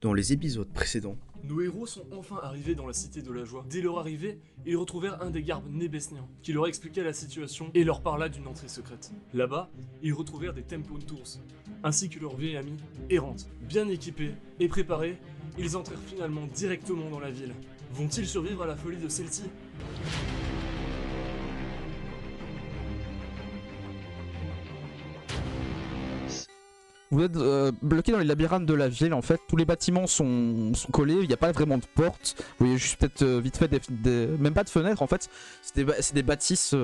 Dans les épisodes précédents, Nos héros sont enfin arrivés dans la cité de la joie. Dès leur arrivée, ils retrouvèrent un des gardes nébesniens, qui leur expliqua la situation et leur parla d'une entrée secrète. Là-bas, ils retrouvèrent des Templatours, ainsi que leur vieille amie, errante. Bien équipés et préparés, ils entrèrent finalement directement dans la ville. Vont-ils survivre à la folie de celle-ci? Vous êtes bloqué dans les labyrinthes de la ville en fait, tous les bâtiments sont collés, il n'y a pas vraiment de porte, vous voyez juste peut-être vite fait même pas de fenêtres en fait, c'est des bâtisses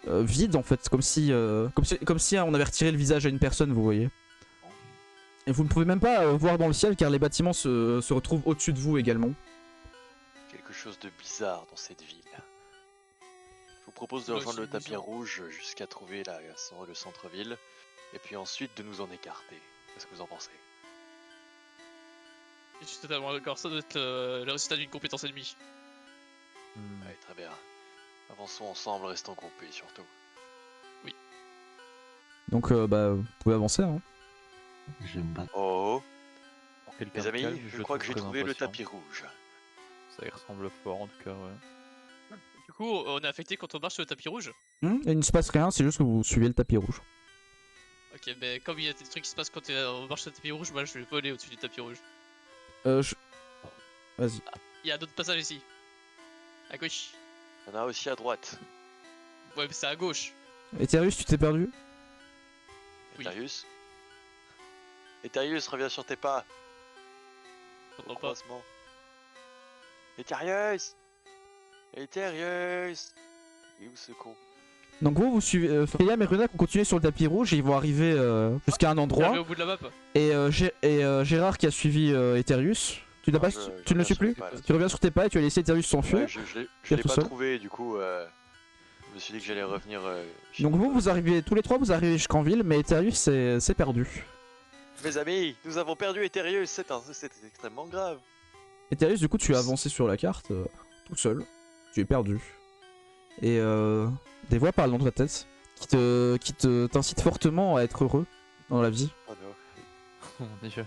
vides en fait, comme si on avait retiré le visage à une personne, vous voyez. Et vous ne pouvez même pas voir dans le ciel car les bâtiments se retrouvent au-dessus de vous également. Quelque chose de bizarre dans cette ville. Je vous propose de rejoindre le tapis rouge jusqu'à trouver le centre-ville, et puis ensuite de nous en écarter. Qu'est-ce que vous en pensez? Je suis totalement d'accord, ça doit être le résultat d'une compétence ennemie. Ouais, très bien. Avançons ensemble, restons groupés surtout. Donc vous pouvez avancer hein. Je vais me battre. Oh, Quelqu'un mes de amis, calme, je crois que j'ai trouve trouvé le impatient. tapis rouge. Ça y ressemble fort en tout cas, ouais. Du coup, on est affecté quand on marche sur le tapis rouge. Il ne se passe rien, c'est juste que vous suivez le tapis rouge. Ok, mais comme il y a des trucs qui se passent quand on marche sur le tapis rouge, moi je vais voler au-dessus du tapis rouge. Vas-y. Il y a d'autres passages ici. À gauche. Il y en a aussi à droite. Ouais, mais c'est à gauche. Eterius, tu t'es perdu? Oui. Eterius Eterius, reviens sur tes pas. J'entends Au pas. croisement. Eterius Eterius. Il est où ce con? Donc vous suivez, Freya et Runak ont continué sur le tapis rouge et ils vont arriver jusqu'à un endroit. Arrivé au bout de la map. Et Gérard qui a suivi Eterius, tu n'as pas, tu ne le suis plus? Tu reviens sur tes pas et tu as laissé Eterius s'enfuir. Ouais, je l'ai tout pas seul. trouvé, du coup, je me suis dit que j'allais revenir. Donc vous arrivez, tous les trois vous arrivez jusqu'en ville, mais Eterius s'est perdu. Mes amis, nous avons perdu Eterius, c'est extrêmement grave. Eterius, du coup tu as avancé sur la carte tout seul, tu es perdu. Et des voix parlent dans ta tête qui t'incitent fortement à être heureux dans la vie. Oh non. Oh, déjà.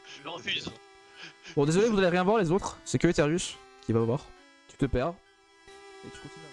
Je refuse. Bon désolé, vous n'allez rien voir les autres, c'est que Eterius qui va voir. Tu te perds. Et tu continues.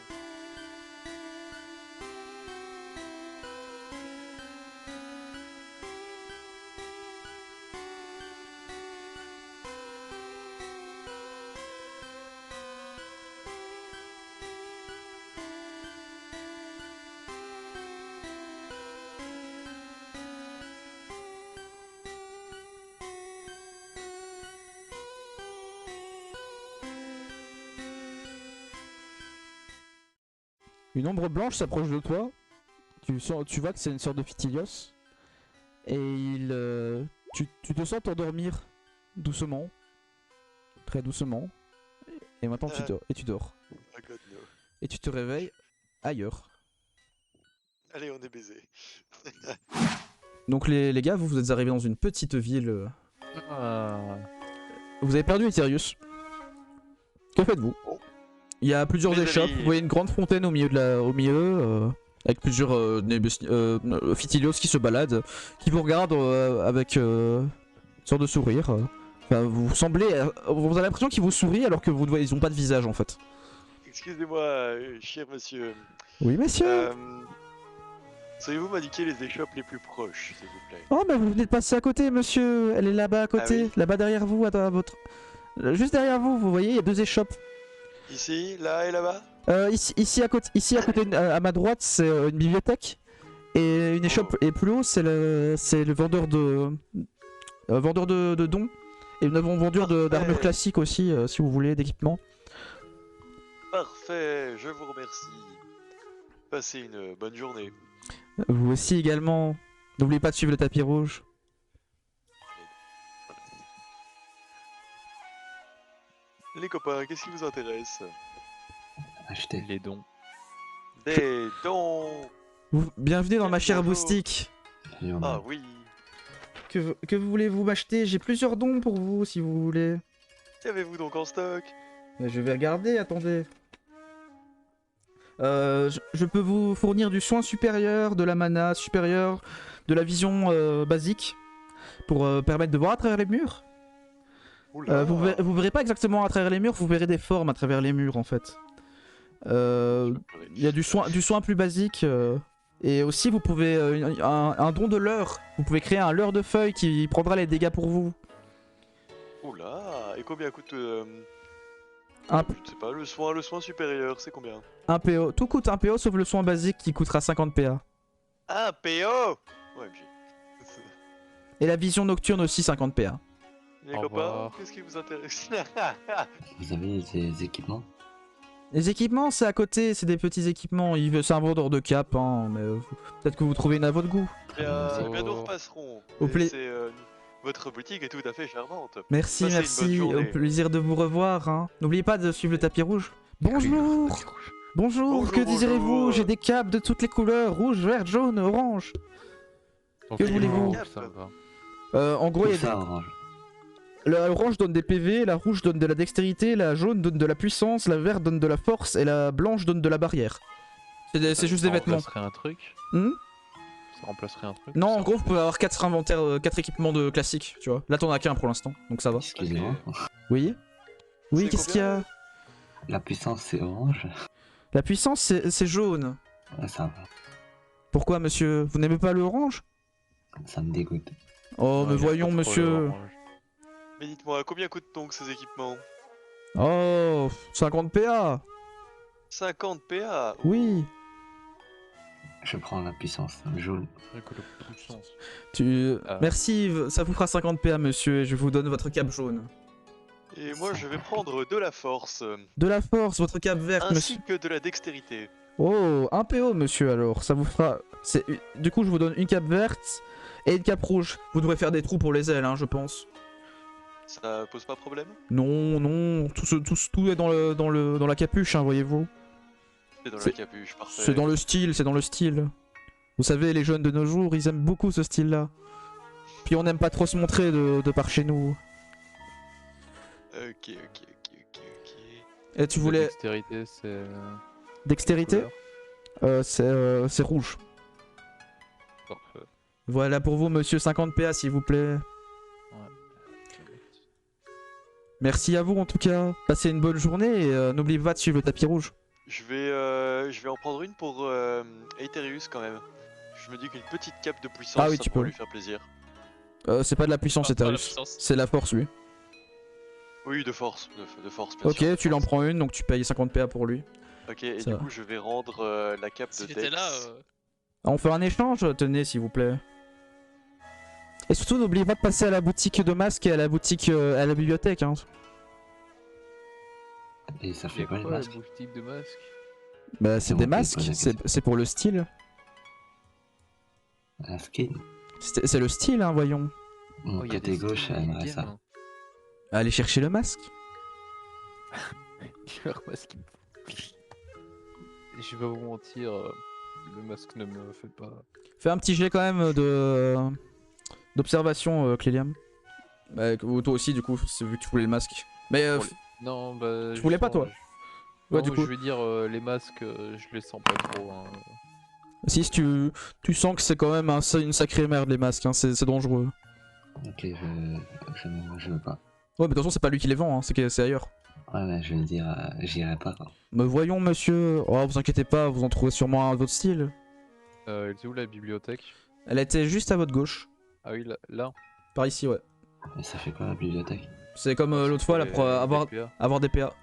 Une ombre blanche s'approche de toi. Tu vois que c'est une sorte de Fitilios. Et tu te sens t'endormir doucement. Très doucement. Et maintenant tu dors. Et tu dors. Oh god no. Et tu te réveilles ailleurs. Allez, on est baisé. Donc les gars, vous êtes arrivés dans une petite ville. Vous avez perdu Eterius. Que faites-vous? Oh. Il y a plusieurs Mes échoppes. amis. Vous voyez une grande fontaine au milieu, avec plusieurs Fitilios qui se baladent, qui vous regardent avec une sorte de sourire. Enfin, vous avez l'impression qu'ils vous sourient alors que ils n'ont pas de visage en fait. Excusez-moi, cher monsieur. Oui, messieurs. Sauriez-vous m'indiquer les échoppes les plus proches, s'il vous plaît? Oh, mais vous venez de passer à côté, monsieur. Elle est là-bas à côté, oui. là-bas derrière vous, à votre. Juste derrière vous, vous voyez, il y a deux échoppes. Ici, là et là-bas? Ici à côté, à ma droite, c'est une bibliothèque. Et une échoppe, et plus haut, c'est le vendeur de dons. Et nous avons vendeur d'armure classique aussi, si vous voulez, d'équipement. Parfait, je vous remercie. Passez une bonne journée. Vous aussi également. N'oubliez pas de suivre le tapis rouge. Les copains, qu'est-ce qui vous intéresse? Acheter. Les dons. Des dons. Bienvenue dans ma chère Bonjour. boutique. Ah oui. Que voulez-vous m'acheter? J'ai plusieurs dons pour vous, si vous voulez. Qu'avez-vous donc en stock? Mais je vais regarder, attendez. Je peux vous fournir du soin supérieur, de la mana supérieure, de la vision basique. pour permettre de voir à travers les murs. Oula. Vous verrez pas exactement à travers les murs, vous verrez des formes à travers les murs en fait. Il y a du soin plus basique. Et aussi vous pouvez un don de leurre. Vous pouvez créer un leurre de feuilles qui prendra les dégâts pour vous. Oula. Et combien coûte Un, je sais pas, le soin supérieur, c'est combien? un PO. Tout coûte un PO sauf le soin basique qui coûtera 50 PA. Ah, PO. Ouais, Et la vision nocturne aussi 50 PA. les Au copains, revoir. qu'est-ce qui vous intéresse? Vous avez des équipements? Les équipements c'est à côté, c'est des petits équipements. C'est un vendeur de cap, hein, mais peut-être que vous trouvez une à votre goût. Bien, nous repasserons. Au pla- Votre boutique est tout à fait charmante. Merci, Passez une merci, bonne au journée. plaisir de vous revoir. Hein. N'oubliez pas de suivre le tapis rouge. Bonjour, bonjour, Bonjour, que désirez-vous? bonjour. J'ai des capes de toutes les couleurs, rouge, vert, jaune, orange. Donc, Que voulez-vous? ça me va. En gros, il y a Tout ça orange. la orange donne des PV, la rouge donne de la dextérité, la jaune donne de la puissance, la verte donne de la force et la blanche donne de la barrière. C'est juste des Ça vêtements. remplacerait un truc. Hmm Ça remplacerait un truc. Non, en ça gros, vous pouvez avoir 4 inventaires, 4 équipements de classique, tu vois. Là, t'en as qu'un pour l'instant, donc ça va. Excusez-moi. Oui. Oui, C'est qu'est-ce qu'il y a? La puissance c'est orange. La puissance, c'est jaune. Ah, ça va. Pourquoi, monsieur? Vous n'aimez pas l'orange? Ça me dégoûte. Oh, Non, mais il y a voyons, pas trop monsieur. l'orange. Mais dites-moi, combien coûtent donc ces équipements? Oh, 50 PA. 50 PA. Oui. Je prends la puissance jaune. Avec le puissance. Ah. Merci, ça vous fera 50 PA, monsieur, et je vous donne votre cape jaune. Et moi, je vais prendre de la force, De la force, votre cape verte, monsieur. ainsi que de la dextérité. Oh, un PO, monsieur, alors. Ça vous fera... Du coup, je vous donne une cape verte et une cape rouge. Vous devrez faire des trous pour les ailes, hein, je pense. Ça pose pas problème? Non, non, tout est dans la capuche, hein, voyez-vous. C'est dans la C'est- capuche, parfait. C'est dans le style, c'est dans le style. Vous savez, les jeunes de nos jours, ils aiment beaucoup ce style-là. Puis on n'aime pas trop se montrer de par chez nous. Ok. Et tu La voulais dextérité, c'est. dextérité? couleur. C'est rouge. Parfait. Voilà pour vous, monsieur, 50 PA, s'il vous plaît. Merci à vous, en tout cas. Passez une bonne journée et n'oubliez pas de suivre le tapis rouge. Je vais en prendre une pour Aetherius quand même. Je me dis qu'une petite cape de puissance, Ah oui, ça tu pourrait peux. lui faire plaisir. C'est pas de la puissance, Ah, c'est pas la Arius. puissance. C'est la force, lui. Oui, de force, de force. Bien Ok, sûr, de tu l'en force. prends une, donc tu payes 50 PA pour lui. Ok, et Ça du va. coup, je vais rendre la cape de S'il Dex. était là, Ah, on fait un échange, tenez, s'il vous plaît. Et surtout, n'oubliez pas de passer à la boutique de masques et à la boutique, à la bibliothèque. Hein. Et ça Il y fait a quoi les quoi la masques? boutique de masques? Bah, c'est C'est des moi qui masques, pose la question. c'est pour le style. Un skin. C'est le style, hein, voyons. Mon Oh, il y a côté des gauche skins aimerait Indian, ça. hein. Allez chercher le masque. Leur masque. Je vais vous mentir, le masque ne me fait pas. Fais un petit jet quand même d'observation, Cléliam. Bah, ou toi aussi, du coup, c'est vu que tu voulais le masque. Mais Pour Non, bah. Tu voulais pas, toi? justement, ouais, Non, du coup, je veux dire, les masques, je les sens pas trop. Hein. si tu sens que c'est quand même une sacrée merde, les masques, hein, c'est dangereux. Ok, je veux pas. Ouais, mais de toute façon, c'est pas lui qui les vend, hein, c'est ailleurs. Ouais, mais je veux dire, j'irai pas quoi. Mais voyons, monsieur. Oh, vous inquiétez pas, vous en trouvez sûrement un à votre style. Elle était où la bibliothèque? Elle était juste à votre gauche. Ah oui, là. Par ici, ouais. Mais ça fait quoi la bibliothèque? C'est comme l'autre fois, là, pour avoir des PA.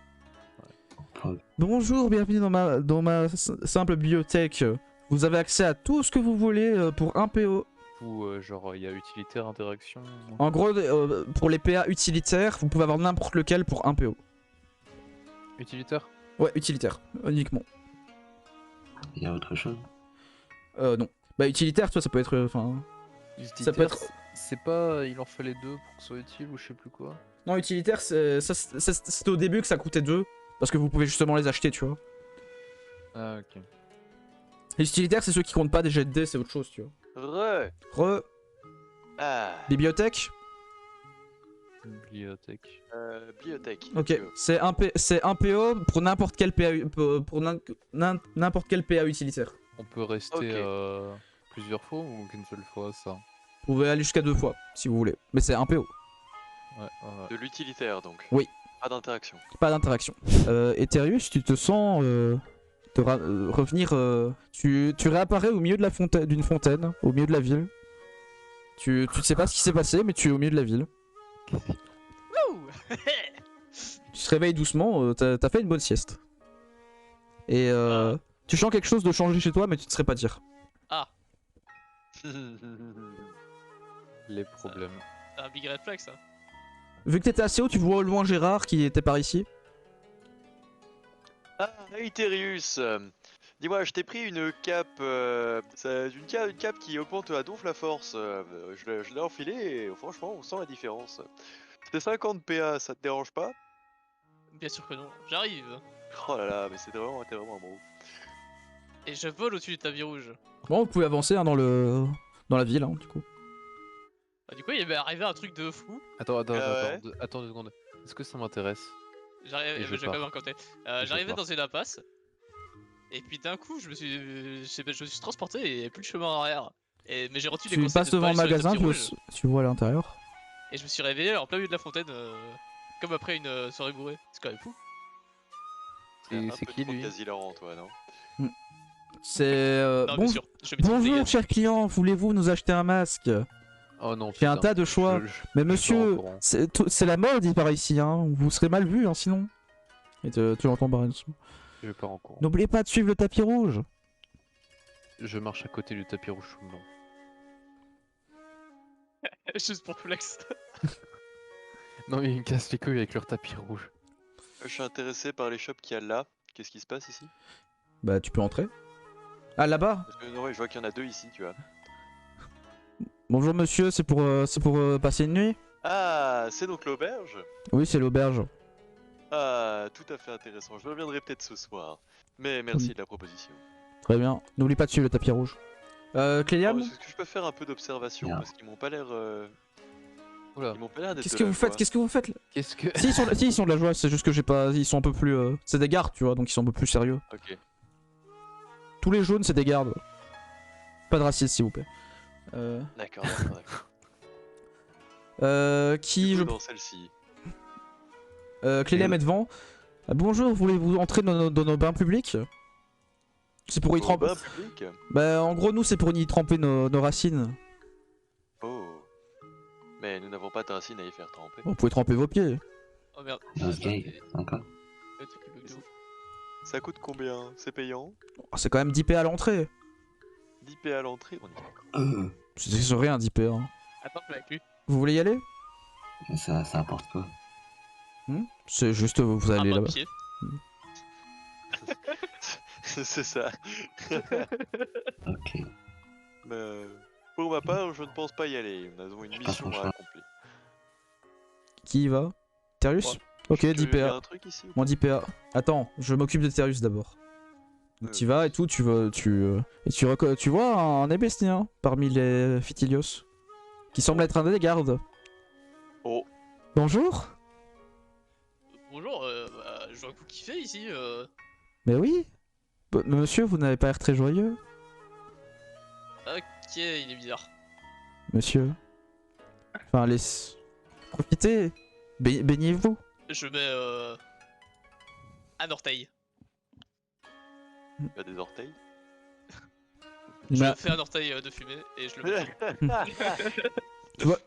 Pour- Bonjour, bienvenue dans ma simple bibliothèque. Vous avez accès à tout ce que vous voulez pour un PO. Ou genre, il y a utilitaire, interaction. En gros, pour les PA utilitaires, vous pouvez avoir n'importe lequel pour un PO. Utilitaire? Ouais, utilitaire, uniquement. Il y a autre chose? Non. Bah, utilitaire, tu vois, ça peut être. Enfin. Utilitaire, peut être- C'est pas. Il en fallait deux pour que ce soit utile ou je sais plus quoi. Non, utilitaire, c'était au début que ça coûtait 2. Parce que vous pouvez justement les acheter, tu vois. Ah, ok. Les utilitaires, c'est ceux qui comptent pas des jets de dés, c'est autre chose, tu vois. Re. Ah, Bibliothèque. Bibliothèque. bibliothèque. Ok, c'est un PO pour n'importe quel PA, n'importe quel PA utilitaire. On peut rester Ok. plusieurs fois ou qu'une seule fois ça? Vous pouvez aller jusqu'à 2 fois si vous voulez, mais c'est un PO, Ouais, ouais. De l'utilitaire donc. Oui. Pas d'interaction. pas d'interaction. Eterius, tu te sens revenir. Tu réapparais au milieu de la fontaine, d'une fontaine, au milieu de la ville. Tu ne sais pas ce qui s'est passé, mais tu es au milieu de la ville. Wouh. Tu te réveilles doucement, t'as fait une bonne sieste. Et tu sens quelque chose de changer chez toi, mais tu ne saurais pas dire. Ah, Les problèmes. un big red flag ça. Vu que t'étais assez haut, tu vois au loin Gérard qui était par ici. Ah, Itherius, dis-moi, je t'ai pris une cape, une cape qui augmente à donf la force. Je l'ai enfilée et franchement, on sent la différence. C'était 50 PA, ça te dérange pas? Bien sûr que non, j'arrive. Oh là là, mais t'es vraiment un bon. Et je vole au-dessus du tapis rouge. Bon, vous pouvez avancer hein, dans la ville, hein, du coup. Bah, du coup, il m'est arrivé un truc de fou. Attends, attends, Ah attends, attends 2 secondes. Est-ce que ça m'intéresse? Et J'arrivais, je j'ai quand pars. même raconté. je J'arrivais pars. dans une impasse. Et puis d'un coup, je me suis transporté et il n'y avait plus de chemin en arrière. Mais j'ai retenu les Tu conseils passes de pas devant le aller sur le magasin, tapis rouge. tu vois à l'intérieur. Et je me suis réveillé en plein milieu de la fontaine, comme après une soirée bourrée. C'est quand même fou. Un C'est peu qui trop lui? Casilaran, toi, non? C'est. Non, Bon... bien sûr, je maîtrise les Bonjour, gars. cher client, voulez-vous nous acheter un masque? Oh non, J'ai un putain. tas de choix. Mais pars en monsieur, courant. c'est la mode il par ici, hein. Vous serez mal vu, hein, sinon. Et tu l'entends barrer dessous. Je pars en courant. N'oubliez pas de suivre le tapis rouge. Je marche à côté du tapis rouge tout le long. Juste pour flex. Non, mais ils me cassent les couilles avec leur tapis rouge. Je suis intéressé par les shops qu'il y a là. Qu'est-ce qui se passe ici? Bah, tu peux entrer. Ah, là-bas. Parce que non, ouais, je vois qu'il y en a 2 ici, tu vois. Bonjour monsieur, c'est pour passer une nuit? Ah, c'est donc l'auberge? Oui, c'est l'auberge. Ah, tout à fait intéressant. Je reviendrai peut-être ce soir. Mais merci de la proposition. Très bien. N'oublie pas de suivre le tapis rouge. Cléliam, Est-ce que je peux faire un peu d'observation? Bien. Parce qu'ils m'ont pas l'air. Oula. Ils m'ont pas l'air d'être qu'est-ce de que la vous faites? joie. Qu'est-ce que vous faites là? Qu'est-ce que. Si, ils sont de la joie, c'est juste que j'ai pas. Ils sont un peu plus. C'est des gardes, tu vois, donc ils sont un peu plus sérieux. Ok. Tous les jaunes, c'est des gardes. Pas de racisme, s'il vous plaît. D'accord. Qui. Plutôt dans celle-ci. Cléliam est devant. Bonjour, voulez-vous entrer dans nos bains publics? C'est pour y Au tremper. bain public? Bah, en gros, nous, c'est pour y tremper nos racines. Oh. Mais nous n'avons pas de racines à y faire tremper. Vous pouvez tremper vos pieds. Oh merde. Ok, encore. Le truc qui bug de ouf. Ça coûte combien? C'est payant? Oh, c'est quand même 10 PA à l'entrée. 10 PA à l'entrée, on y va. C'est rien, 10 PA. Hein. Attends, avec lui. Vous voulez y aller? Ça apporte quoi? C'est juste, vous Un allez pas de là-bas. pied. C'est ça. Ok. Mais pour ma part, je ne pense pas y aller. Nous avons une mission à accomplir. Qui y va? Terius? Ouais. Ok, 10 Il y a PA. un truc ici ou Moins 10 PA. Attends, je m'occupe de Terius d'abord. Donc Euh. t'y vas et tout, tu vois un ébéstien parmi les Fitilios qui semble être un des gardes. Oh. Bonjour. Bonjour, bah, je vois que vous kiffez ici. Mais oui. Monsieur, vous n'avez pas l'air très joyeux. Ok, il est bizarre. Monsieur. Enfin, laisse. Profitez. Baignez-vous. Je mets un orteil. Il y a des orteils. Je Bah, fais un orteil de fumée et je le mets.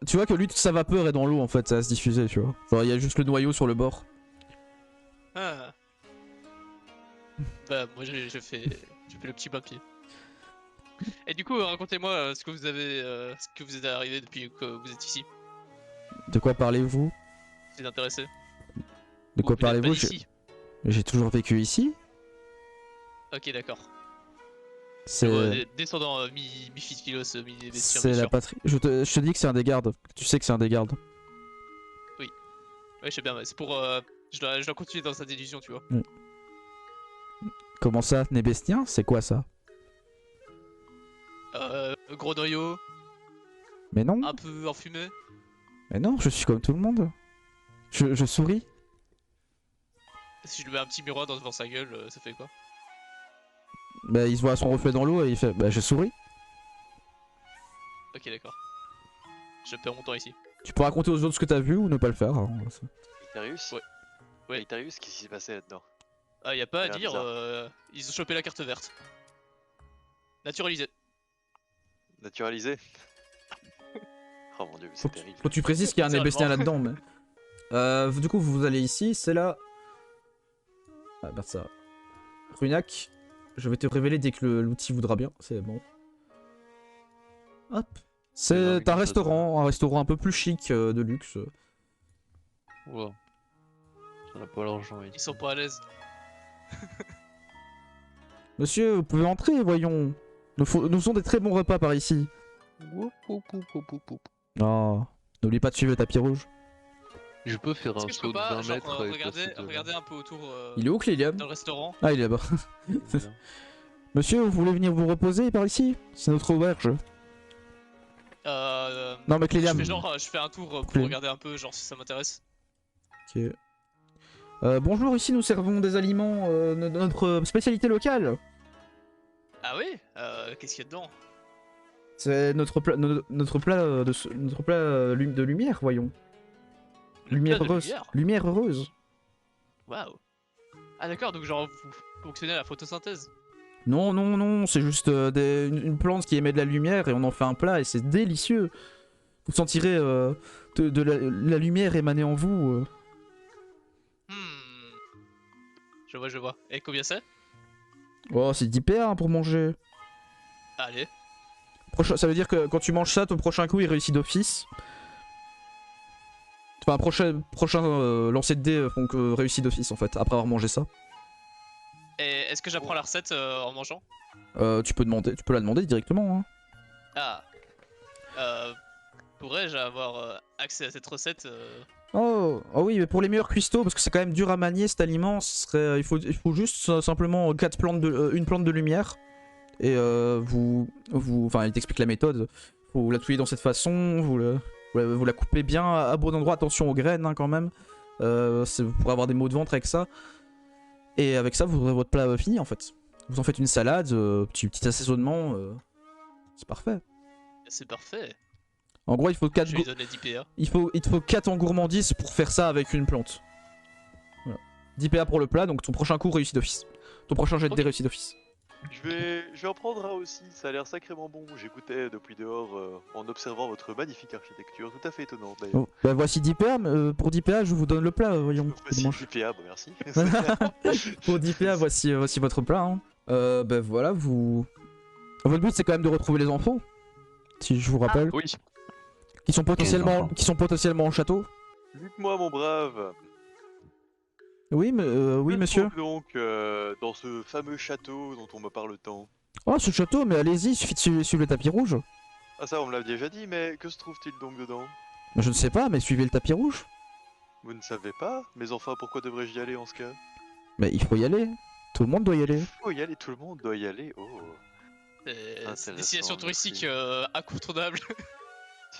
tu vois que lui, toute sa vapeur est dans l'eau en fait, ça va se diffuser, tu vois. Genre, il y a juste le noyau sur le bord. Ah. Bah moi je fais le petit bain de pied. Et du coup racontez-moi ce que vous êtes arrivé depuis que vous êtes ici. De quoi parlez-vous? Vous êtes intéressé? De quoi Ou vous n'êtes pas parlez-vous? ici. J'ai toujours vécu ici. Ok d'accord. C'est Descendant mi-Fitfilos, mi-Bestiaire, c'est bien la sûr. patrie. Je te dis que c'est un des gardes. Tu sais que c'est un des gardes. Ouais je sais bien, mais c'est pour... je dois continuer dans cette illusion tu vois. Comment ça, Nébestien? C'est quoi ça? Gros noyau, Mais non. un peu enfumé. Mais non, je suis comme tout le monde. Je souris. Si je lui mets un petit miroir devant sa gueule, ça fait quoi? Bah, il se voit son reflet dans l'eau et il fait bah, je souris. Ok d'accord. Je perds mon temps ici. Tu peux raconter aux autres ce que t'as vu ou ne pas le faire. Hein. Ictarius Ouais. Ouais. Ictarius, qu'est-ce qui s'est passé là-dedans? Ah, y a pas à Ça a l'air dire, bizarre. ils ont chopé la carte verte. Naturalisé. Naturalisé? Oh mon dieu, mais Faut c'est que, terrible. faut que tu précises qu'il y a un Littéralement. Nébestien là-dedans. Mais... du coup, vous allez ici, c'est là. Ah, merde, ça. Runac, je vais te révéler dès que l'outil voudra bien. C'est bon. Hop. C'est un restaurant un peu plus chic, de luxe. Wow. Ça n'a pas l'argent ici. Ils sont pas à l'aise. Monsieur, vous pouvez entrer, voyons. Nous faisons des très bons repas par ici. Woup, woup, woup, woup, woup, woup. Oh, n'oublie pas de suivre le tapis rouge. Je peux faire Est-ce un que je saut peux de pas 20 genre, mètres et regarder, passer devant. regarder un peu autour Il est où, Cléliam? dans le restaurant? Ah, il est là-bas. Bien. Monsieur, vous voulez venir vous reposer par ici? C'est notre auberge. Non, mais Je Cléliam. fais genre, je fais un tour pour Clé- regarder un peu, genre si ça m'intéresse. Ok. Bonjour, ici nous servons des aliments de notre spécialité locale. Ah oui? Qu'est-ce qu'il y a dedans? C'est notre plat, notre plat, notre plat de lumière, voyons. Lumière plat de heureuse. lumière Lumière heureuse. Waouh. Ah d'accord, donc genre vous fonctionnez à la photosynthèse. Non, non, non, c'est juste une plante qui émet de la lumière et on en fait un plat et c'est délicieux. Vous sentirez de la lumière émaner en vous. Je vois, je vois. Et combien c'est? Oh, c'est 10 PA hein, pour manger. Allez. Ça veut dire que quand tu manges ça, ton prochain coup il réussit d'office. Enfin, prochain lancer de dés donc, réussit d'office en fait, après avoir mangé ça. Et est-ce que j'apprends la recette en mangeant? Tu peux la demander directement. Hein. Ah. Pourrais-je avoir accès à cette recette Oh oui, mais pour les meilleurs cuistots, parce que c'est quand même dur à manier cet aliment, il faut juste simplement une plante de lumière. Et enfin, il t'explique la méthode. Vous la touillez dans cette façon, vous la coupez bien à bon endroit, attention aux graines hein, quand même. Vous pourrez avoir des maux de ventre avec ça. Et avec ça, vous aurez votre plat fini en fait. Vous en faites une salade, petit assaisonnement, c'est parfait. C'est parfait. En gros, il faut 4 Je vais lui donner 10 PA. il te faut 4 en gourmandise pour faire ça avec une plante. Voilà. 10 PA pour le plat, donc ton prochain coup réussit d'office. Ton prochain jet de dés réussit d'office. Je vais en prendre un aussi, ça a l'air sacrément bon. J'écoutais depuis dehors en observant votre magnifique architecture, tout à fait étonnante d'ailleurs. Oh, bah voici 10 PA, pour 10 PA, je vous donne le plat, voyons. Voici Dimanche. 10 PA, bah merci. Pour 10 PA, voici votre plat. Hein. Bah voilà, votre but c'est quand même de retrouver les enfants, si je vous rappelle. Oui. Qui sont potentiellement au château. Dites-moi mon brave, Oui, oui que monsieur. trouve donc dans ce fameux château dont on me parle tant? Oh ce château, mais allez-y, il suffit de suivre le tapis rouge. Ah ça on me l'a déjà dit, mais que se trouve-t-il donc dedans? Je ne sais pas, mais suivez le tapis rouge. Vous ne savez pas? Mais enfin pourquoi devrais-je y aller en ce cas? Mais il faut y aller. Tout le monde doit y aller. Il faut y aller, tout le monde doit y aller, oh. C'est Intéressant, destination touristique merci. incontournable.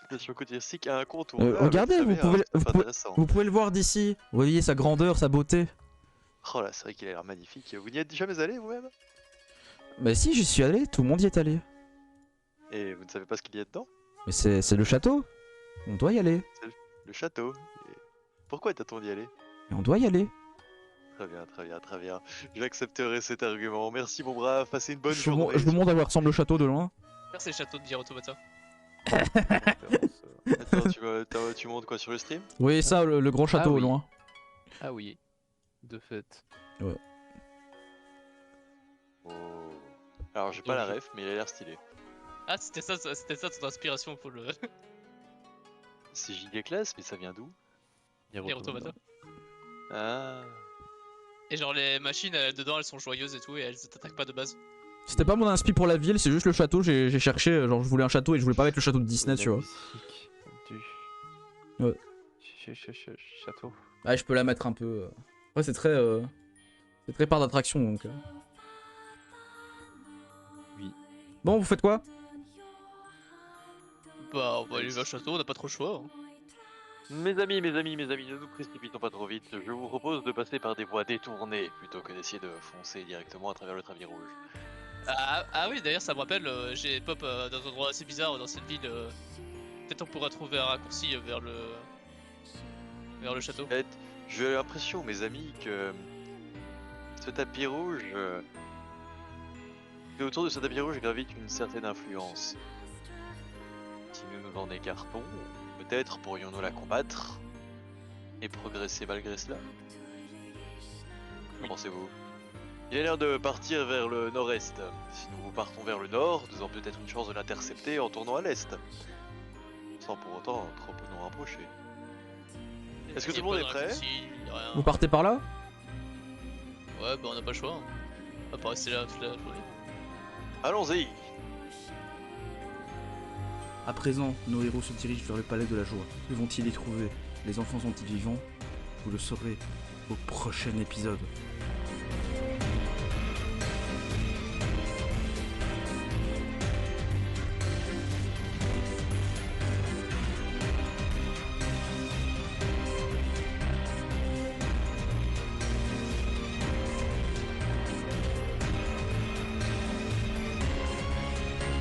Destination touristique incontournable. Regardez, ça vous a l'air pouvez, super intéressant. vous pouvez le voir d'ici. Vous voyez sa grandeur, sa beauté. Oh là, c'est vrai qu'il a l'air magnifique. Vous n'y êtes jamais allé vous-même? Bah si, j'y suis allé, tout le monde y est allé. Et vous ne savez pas ce qu'il y a dedans? Mais c'est le château. On doit y aller. Le château. Et pourquoi est-on d'y aller? Et on doit y aller. Très bien, très bien, très bien. J'accepterai cet argument. Merci mon brave, passez une bonne Je vous journée. montre à quoi ressemble le château de loin. C'est le château de Nier Automata. Attends, tu montes quoi sur le stream? Vous voyez ça, le grand château au oui. loin. Ah oui. De fait. Oh. Alors j'ai pas la ref, mais il a l'air stylé. Ah c'était ça ton inspiration pour le C'est giga classe, mais ça vient d'où? Nier Automata. Ah. Et genre les machines dedans elles sont joyeuses et tout et elles t'attaquent pas de base. C'était pas mon inspi pour la ville, c'est juste le château. J'ai cherché, genre je voulais un château et je voulais pas mettre le château de Disney, tu vois. Ouais. Château. Ah, je peux la mettre un peu. Ouais, c'est très parc d'attraction donc. Oui. Bon, vous faites quoi? Bah on va aller au château, on n'a pas trop le choix. Hein. Mes amis, ne nous précipitons pas trop vite. Je vous propose de passer par des voies détournées plutôt que d'essayer de foncer directement à travers le tapis rouge. Ah oui d'ailleurs ça me rappelle, j'ai pop dans un endroit assez bizarre dans cette ville Peut-être on pourra trouver un raccourci vers le château. J'ai l'impression, mes amis, que ce tapis rouge, que autour de ce tapis rouge gravite une certaine influence. Si nous nous en écartons, peut-être pourrions-nous la combattre et progresser malgré cela. Qu'en pensez-vous? Il a l'air de partir vers le nord-est. Si nous partons vers le nord, nous avons peut-être une chance de l'intercepter en tournant à l'est. Sans pour autant trop nous rapprocher. Est-ce que tout le monde est prêt? Vous partez par là? Ouais, bah on n'a pas le choix. On va pas rester là toute la journée. Allons-y! À présent, nos héros se dirigent vers le palais de la joie. Que vont-ils y trouver? Les enfants sont-ils vivants? Vous le saurez au prochain épisode.